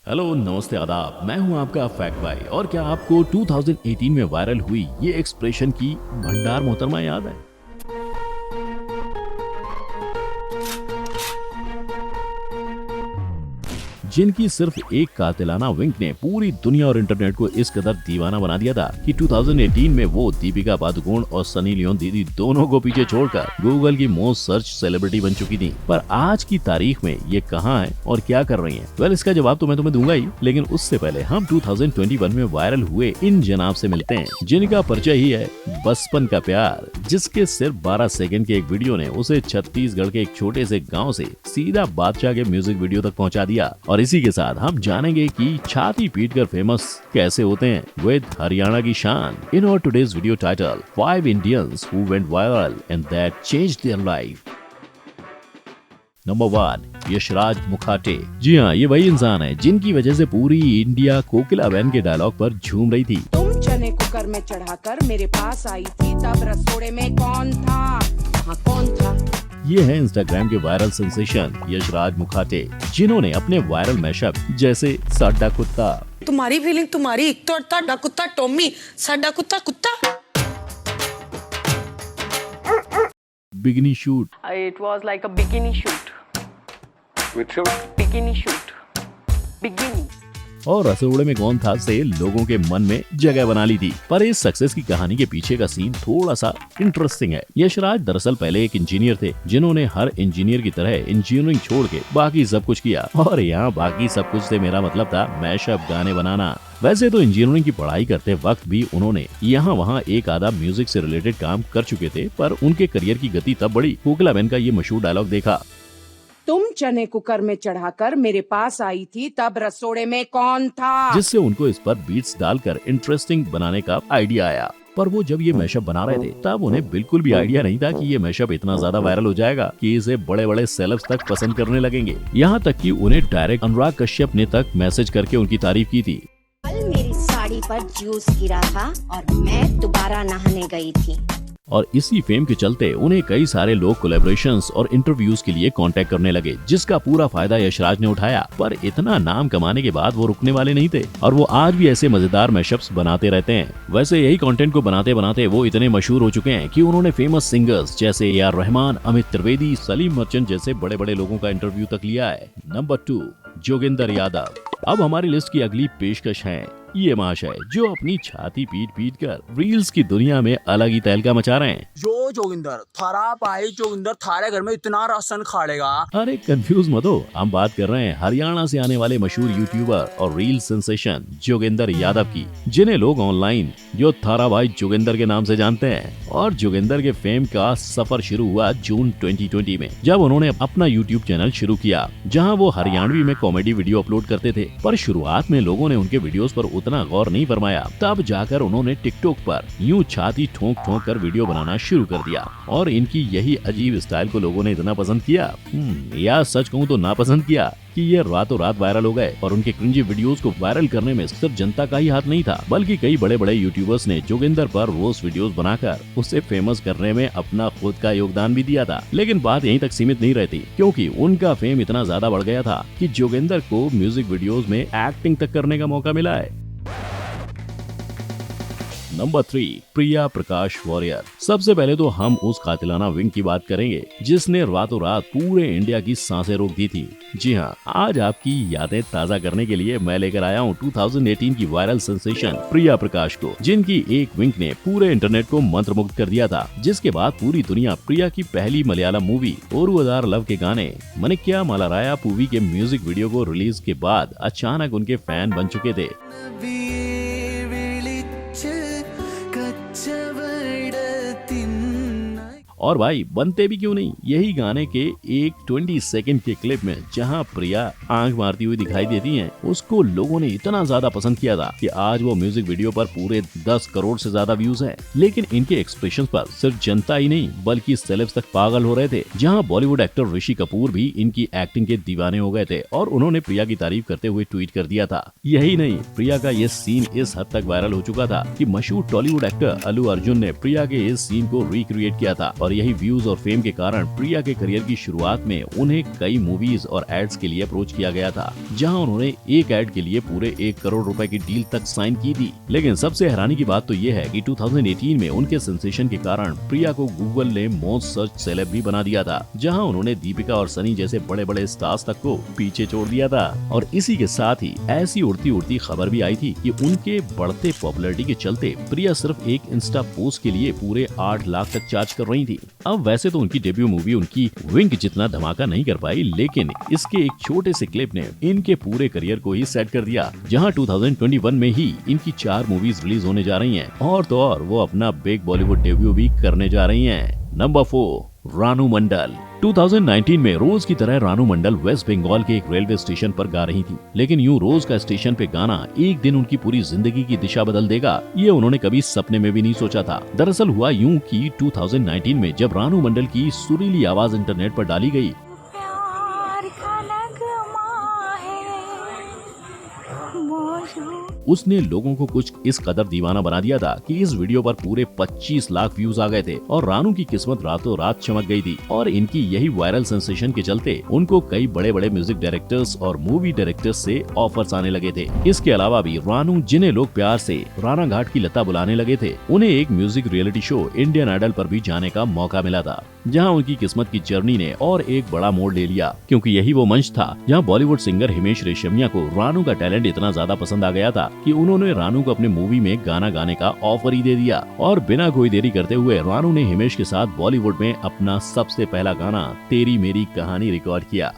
Hello नमस्ते आदाब, मैं हूं आपका फैक्ट भाई। और क्या आपको 2018 में वायरल हुई ये एक्सप्रेशन की भंडार मोहतरमा याद है? जिनकी सिर्फ एक कातिलाना विंक ने पूरी दुनिया और इंटरनेट को इस कदर दीवाना बना दिया था कि 2018 में वो दीपिका पादुकोण और सनी लियोन दीदी दोनों को पीछे छोड़कर गूगल की मोस्ट सर्च सेलिब्रिटी बन चुकी थी। पर आज की तारीख में ये कहाँ है और क्या कर रही हैं? वेल, इसका जवाब तो मैं तुम्हें दूंगा ही, लेकिन उससे पहले हम 2021 में वायरल हुए इन जनाब से मिलते हैं जिनका परिचय ही है बचपन का प्यार, जिसके सिर्फ 12 सेकंड के एक वीडियो ने उसे छत्तीसगढ़ के एक छोटे से गाँव से सीधा बादशाह के म्यूजिक वीडियो तक पहुँचा दिया। और इसी के साथ हम जानेंगे कि छाती पीटकर फेमस कैसे होते हैं विद हरियाणा की शान। In our today's video title 5 Indians who went viral and that changed their life. Number 1, Yashraj Mukhate. जी हाँ, ये वही इंसान है जिनकी वजह से पूरी इंडिया कोकिला बहन के डायलॉग पर झूम रही थी। तुम चने कुकर में चढ़ाकर मेरे पास आई थी, तब रसोड़े में कौन था? हाँ, कौन था? ये है इंस्टाग्राम के वायरल सेंसेशन यशराज मुखाटे, जिन्होंने अपने वायरल मैशअप जैसे साडा कुत्ता, तुम्हारी फीलिंग तुम्हारी, एक तो साडा कुत्ता टॉमी, साडा कुत्ता कुत्ता, बिगनी shoot, It was like a bikini shoot. Which shoot? Bikini shoot. Bikini. और रसोड़े में कौन था से लोगों के मन में जगह बना ली थी। पर इस सक्सेस की कहानी के पीछे का सीन थोड़ा सा इंटरेस्टिंग है। यशराज दरअसल पहले एक इंजीनियर थे जिन्होंने हर इंजीनियर की तरह इंजीनियरिंग छोड़ के बाकी सब कुछ किया। और यहाँ बाकी सब कुछ से मेरा मतलब था मैशअप गाने बनाना। वैसे तो इंजीनियरिंग की पढ़ाई करते वक्त भी उन्होंने यहाँ वहाँ एक आधा म्यूजिक से रिलेटेड काम कर चुके थे, पर उनके करियर की गति तब बढ़ी कोकिला बहन का ये मशहूर डायलॉग देखा। तुम चने कुकर में चढ़ाकर मेरे पास आई थी, तब रसोड़े में कौन था? जिससे उनको इस पर बीट्स डालकर इंटरेस्टिंग बनाने का आइडिया आया। पर वो जब ये मैशअप बना रहे थे तब उन्हें बिल्कुल भी आइडिया नहीं था कि ये मैशअप इतना ज्यादा वायरल हो जाएगा कि इसे बड़े बड़े सेलेब्स तक पसंद करने लगेंगे। यहाँ तक कि उन्हें डायरेक्ट अनुराग कश्यप ने तक मैसेज करके उनकी तारीफ की थी। कल मेरी साड़ी पर जूस गिरा था और मैं दोबारा नहाने गई थी। और इसी फेम के चलते उन्हें कई सारे लोग कोलैबोरेशंस और इंटरव्यूज के लिए कांटेक्ट करने लगे, जिसका पूरा फायदा यशराज ने उठाया। पर इतना नाम कमाने के बाद वो रुकने वाले नहीं थे और वो आज भी ऐसे मजेदार मैशअप्स बनाते रहते हैं। वैसे यही कंटेंट को बनाते बनाते वो इतने मशहूर हो चुके हैं कि उन्होंने फेमस सिंगर्स जैसे AR रहमान, अमित त्रिवेदी, सलीम मर्चेंट जैसे बड़े बड़े लोगों का इंटरव्यू तक लिया है। नंबर 2, जोगिंदर यादव। अब हमारी लिस्ट की अगली पेशकश है ये महाशय जो अपनी छाती पीट पीट कर रील्स की दुनिया में अलग ही तहलका मचा रहे हैं। जो जोगिंदर थारा पाई, जोगिंदर थारे घर में इतना राशन खाड़ेगा। अरे कंफ्यूज मत हो, हम बात कर रहे हैं हरियाणा से आने वाले मशहूर यूट्यूबर और रील सेंसेशन जोगिंदर यादव की, जिन्हें लोग ऑनलाइन जो थारा भाई जोगिंदर के नाम से जानते हैं। और जोगिंदर के फेम का सफर शुरू हुआ जून 2020 में, जब उन्होंने अपना यूट्यूब चैनल शुरू किया जहाँ वो हरियाणवी में कॉमेडी वीडियो अपलोड करते थे। पर शुरुआत में लोगों ने उनके वीडियोस पर उतना गौर नहीं फरमाया। तब जाकर उन्होंने टिकटॉक पर यूं छाती ठोक ठोक कर वीडियो बनाना शुरू कर दिया और इनकी यही अजीब स्टाइल को लोगों ने इतना पसंद किया, या सच कहूँ तो नापसंद किया, कि ये रातों रात वायरल हो गए। और उनके क्रिंजी वीडियोस को वायरल करने में सिर्फ जनता का ही हाथ नहीं था, बल्कि कई बड़े बड़े यूट्यूबर्स ने जोगिंदर पर रोस्ट वीडियोस बनाकर उसे फेमस करने में अपना खुद का योगदान भी दिया था। लेकिन बात यहीं तक सीमित नहीं रहती, क्योंकि उनका फेम इतना ज्यादा बढ़ गया था कि जोगिंदर को म्यूजिक वीडियोस में एक्टिंग तक करने का मौका मिला है। Number 3, Priya Prakash warrior. सबसे पहले तो हम उस कातिलाना विंग की बात करेंगे जिसने रातों रात पूरे इंडिया की सांसें रोक दी थी। जी हाँ, आज आपकी यादें ताजा करने के लिए मैं लेकर आया हूँ 2018 की वायरल सेंसेशन प्रिया प्रकाश को, जिनकी एक विंग ने पूरे इंटरनेट को मंत्रमुग्ध कर दिया था। जिसके बाद पूरी दुनिया प्रिया की पहली मलयालम मूवी ओरुवदार लव के गाने मनिक्या मलाराया पूवी के म्यूजिक वीडियो को रिलीज के बाद अचानक उनके फैन बन चुके थे। और भाई बनते भी क्यों नहीं, यही गाने के एक 20 सेकंड के क्लिप में जहां प्रिया आंख मारती हुई दिखाई देती हैं, उसको लोगों ने इतना ज्यादा पसंद किया था कि आज वो म्यूजिक वीडियो पर पूरे 10 करोड़ से ज्यादा व्यूज हैं। लेकिन इनके एक्सप्रेशंस पर सिर्फ जनता ही नहीं बल्कि सेलेब्स तक पागल हो रहे थे, जहां बॉलीवुड एक्टर ऋषि कपूर भी इनकी एक्टिंग के दीवाने हो गए थे और उन्होंने प्रिया की तारीफ करते हुए ट्वीट कर दिया था। यही नहीं, प्रिया का ये सीन इस हद तक वायरल हो चुका था कि मशहूर टॉलीवुड एक्टर अल्लू अर्जुन ने प्रिया के इस सीन को रिक्रिएट किया था और यही व्यूज और फेम के कारण प्रिया के करियर की शुरुआत में उन्हें कई मूवीज और एड्स के लिए अप्रोच किया गया था, जहां उन्होंने एक एड के लिए पूरे 1 करोड़ रुपए की डील तक साइन की थी। लेकिन सबसे हैरानी की बात तो ये है कि 2018 में उनके सेंसेशन के कारण प्रिया को गूगल ने मोस्ट सर्च सेलेब भी बना दिया था, जहां उन्होंने दीपिका और सनी जैसे बड़े बड़े स्टार्स तक को पीछे छोड़ दिया था। और इसी के साथ ही ऐसी उड़ती उड़ती खबर भी आई थी कि उनके बढ़ते पॉपुलैरिटी के चलते प्रिया सिर्फ एक इंस्टा पोस्ट के लिए पूरे 8 लाख तक चार्ज कर रही थी। अब वैसे तो उनकी डेब्यू मूवी उनकी विंक जितना धमाका नहीं कर पाई, लेकिन इसके एक छोटे से क्लिप ने इनके पूरे करियर को ही सेट कर दिया, जहां 2021 में ही इनकी 4 मूवीज रिलीज होने जा रही हैं और तो और वो अपना बिग बॉलीवुड डेब्यू भी करने जा रही हैं। नंबर 4, रानू मंडल। 2019 में रोज की तरह रानू मंडल वेस्ट बंगाल के एक रेलवे स्टेशन पर गा रही थी, लेकिन यूं रोज का स्टेशन पे गाना एक दिन उनकी पूरी जिंदगी की दिशा बदल देगा, ये उन्होंने कभी सपने में भी नहीं सोचा था। दरअसल हुआ यूं कि 2019 में जब रानू मंडल की सुरीली आवाज इंटरनेट पर डाली गई, उसने लोगों को कुछ इस कदर दीवाना बना दिया था कि इस वीडियो पर पूरे 25 लाख व्यूज आ गए थे और रानू की किस्मत रातों रात चमक गई थी। और इनकी यही वायरल सेंसेशन के चलते उनको कई बड़े बड़े म्यूजिक डायरेक्टर्स और मूवी डायरेक्टर्स से ऑफर्स आने लगे थे। इसके अलावा भी रानू, जिन्हें लोग प्यार से राणा घाट की लता बुलाने लगे थे, उन्हें एक music reality show Indian Idol पर भी जाने का मौका मिला था, जहां उनकी किस्मत की जर्नी ने और एक बड़ा मोड़ ले लिया, क्योंकि यही वो मंच था जहां बॉलीवुड सिंगर हिमेश रेशमिया को रानू का टैलेंट इतना ज्यादा पसंद आ गया था कि उन्होंने रानू को अपने मूवी में गाना गाने का ऑफर ही दे दिया। और बिना कोई देरी करते हुए रानू ने हिमेश के साथ बॉलीवुड में अपना सबसे पहला गाना तेरी मेरी कहानी रिकॉर्ड किया।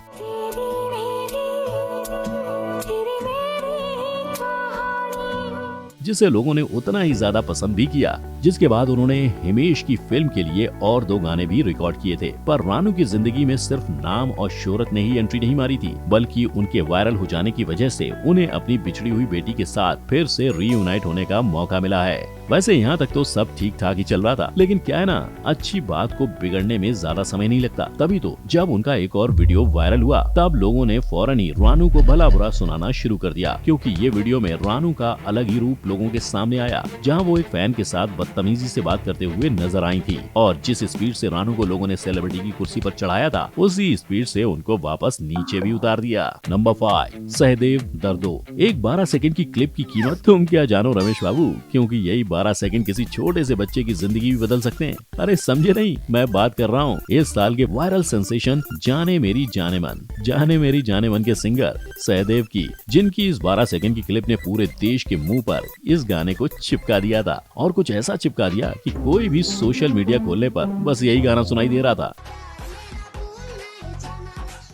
जिसे लोगों ने उतना ही ज्यादा पसंद भी किया, जिसके बाद उन्होंने हिमेश की फिल्म के लिए और 2 गाने भी रिकॉर्ड किए थे। पर रानू की जिंदगी में सिर्फ नाम और शोहरत ने ही एंट्री नहीं मारी थी, बल्कि उनके वायरल हो जाने की वजह से उन्हें अपनी बिछड़ी हुई बेटी के साथ फिर से रीयूनाइट होने का मौका मिला है। वैसे यहाँ तक तो सब ठीक ठाक ही चल रहा था, लेकिन क्या है ना, अच्छी बात को बिगड़ने में ज्यादा समय नहीं लगता। तभी तो जब उनका एक और वीडियो वायरल हुआ, तब लोगों ने फौरन ही रानू को भला बुरा सुनाना शुरू कर दिया, क्योंकि ये वीडियो में रानू का अलग ही रूप लोगों के सामने आया, जहां वो एक फैन के साथ बदतमीजी से बात करते हुए नजर आई थी। और जिस स्पीड से रानू को लोगों ने सेलिब्रिटी की कुर्सी पर चढ़ाया था, उसी स्पीड से उनको वापस नीचे भी उतार दिया। नंबर 5, सहदेव दर्दो। एक 12 सेकंड की क्लिप की कीमत तुम क्या जानो रमेश बाबू, क्योंकि यही 12 सेकंड किसी छोटे से बच्चे की जिंदगी भी बदल सकते हैं। अरे समझे नहीं, मैं बात कर रहा हूँ इस साल के वायरल सेंसेशन जाने मेरी जाने मन के सिंगर सहदेव की, जिनकी इस 12 सेकंड की क्लिप ने पूरे देश के मुंह पर इस गाने को चिपका दिया था, और कुछ ऐसा चिपका दिया कि कोई भी सोशल मीडिया खोलने पर बस यही गाना सुनाई दे रहा था।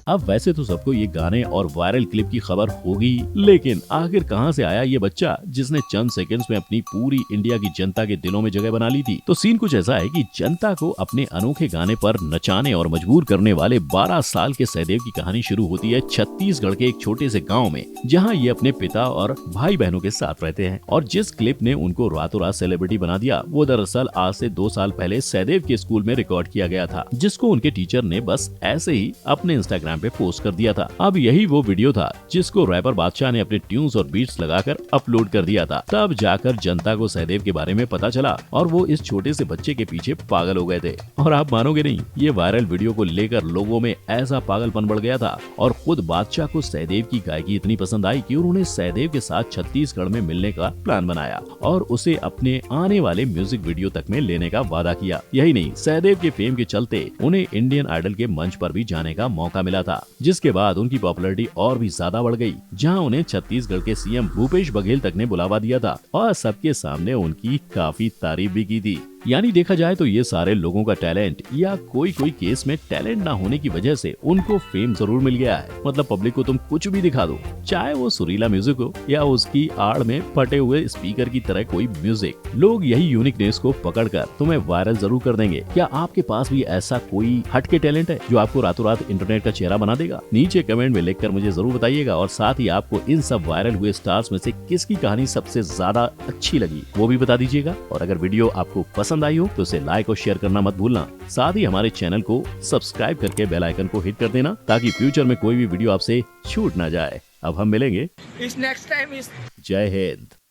अब वैसे तो सबको ये गाने और वायरल क्लिप की खबर होगी, लेकिन आखिर कहां से आया ये बच्चा जिसने चंद सेकंड्स में अपनी पूरी इंडिया की जनता के दिलों में जगह बना ली थी। तो सीन कुछ ऐसा है कि जनता को अपने अनोखे गाने पर नचाने और मजबूर करने वाले 12 साल के सहदेव की कहानी शुरू होती है छत्तीसगढ़ के एक छोटे से गाँव में, जहाँ ये अपने पिता और भाई बहनों के साथ रहते हैं। और जिस क्लिप ने उनको रातों रात सेलिब्रिटी बना दिया, वो दरअसल आज से 2 साल पहले सहदेव के स्कूल में रिकॉर्ड किया गया था, जिसको उनके टीचर ने बस ऐसे ही अपने इंस्टाग्राम पे पोस्ट कर दिया था। अब यही वो वीडियो था जिसको रैपर बादशाह ने अपने ट्यून्स और बीट्स लगाकर अपलोड कर दिया था। तब जाकर जनता को सहदेव के बारे में पता चला और वो इस छोटे से बच्चे के पीछे पागल हो गए थे। और आप मानोगे नहीं, ये वायरल वीडियो को लेकर लोगों में ऐसा पागलपन बढ़ गया था और खुद बादशाह को सहदेव की गायकी इतनी पसंद आई कि उन्होंने सहदेव के साथ छत्तीसगढ़ में मिलने का प्लान बनाया और उसे अपने आने वाले म्यूजिक वीडियो तक में लेने का वादा किया। यही नहीं, सहदेव के फेम के चलते उन्हें इंडियन आइडल के मंच पर भी जाने का मौका मिला था, जिसके बाद उनकी पॉपुलैरिटी और भी ज्यादा बढ़ गई, जहां उन्हें छत्तीसगढ़ के सीएम भूपेश बघेल तक ने बुलावा दिया था और सबके सामने उनकी काफी तारीफ भी की थी। यानी देखा जाए तो ये सारे लोगों का टैलेंट या कोई केस में टैलेंट ना होने की वजह से उनको फेम जरूर मिल गया है। मतलब पब्लिक को तुम कुछ भी दिखा दो, चाहे वो सुरीला म्यूजिक हो या उसकी आड़ में फटे हुए स्पीकर की तरह कोई म्यूजिक, लोग यही यूनिकनेस को पकड़कर तुम्हें वायरल जरूर कर देंगे। क्या आपके पास भी ऐसा कोई हटके टैलेंट है जो आपको रातों रात इंटरनेट का चेहरा बना देगा? नीचे कमेंट में लिखकर मुझे जरूर बताइएगा और साथ ही आपको इन सब वायरल हुए स्टार्स में से किसकी कहानी सबसे ज्यादा अच्छी लगी वो भी बता दीजिएगा। और अगर वीडियो आपको पसंद आई हो तो उसे लाइक और शेयर करना मत भूलना। साथ ही हमारे चैनल को सब्सक्राइब करके बेल आइकन को हिट कर देना ताकि फ्यूचर में कोई भी वीडियो आपसे छूट ना जाए। अब हम मिलेंगे इस नेक्स्ट टाइम इस जय हिंद।